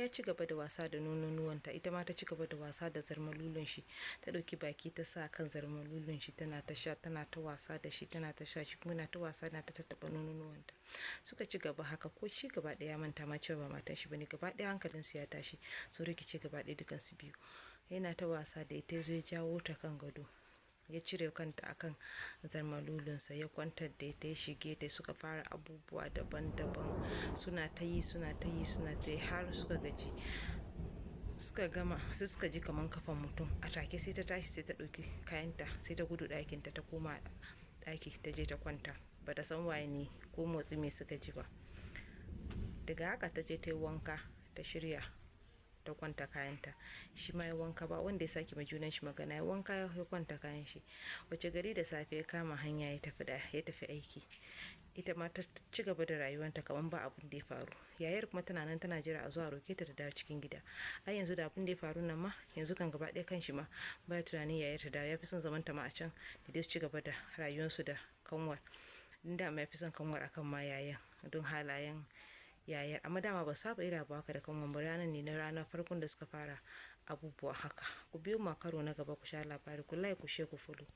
ya ci gaba da wasa da nonunuwanta, ita ma ta ci gaba da wasa da zarmalulun shi, ta ɗauki baki ta sa kan zarmalulun shi tana ta sha, tana ta wasa da shi, tana ta sha, shi kuma na ta wasa na ta tattaɓa nonunuwanta. Suka ci gaba haka, ko shi gaba ɗaya manta ma cewa ba matan shi bane, gaba ɗaya hankalinsu ya tashi, sun rikice gaba ɗaya dukansu biyu. Yana ta wasa da ita, ya jawo ta kan gado, ya cire kanta akan zarmalulunsa, ya kwantar da ita, ya shige ta, suka fara abubuwa daban-daban, suna ta yi har suka gaji. Suka gama sai suka ji kaman kafan mutum, a take sai ta tashi, sai ta ɗauki kayanta, sai ta gudu ɗakinta, ta koma ɗaki ta je ta kwanta, ba ta san waye ne ko motsi me suka ji ba. Daga haka ta je ta yi wanka, ta shirya ta kwanta kayanta, shi ma ya wanka, ba wanda ya sake ma junan shi magana, ya wanka ya kwanta kayan shi. Wace gari da safe ya kama hanya ya tafi aiki, ita ma ta ci gaba da rayuwanta kamar ba abun da ya faru. Yayar kuma tana nan tana jira a zuwa roke ta dawo cikin gida. Ai yanzu da abun da ya faru nan ma, yanzu kan gaba ɗaya kan shi ma baya tunanin yayar ta dawo, ya fi son zaman ta ma a can da dai su ci gaba da rayuwarsu da kanwar. Da ma ya fi son kanwar akan ma yayan, don halayen yayar, amma dama ba saba ira ba haka da kanwar ba, ranar ne na ranar farkon da suka fara abubuwa haka. Ku biyo ma karo na gaba ku sha labari, ku like, ku share, ku follow.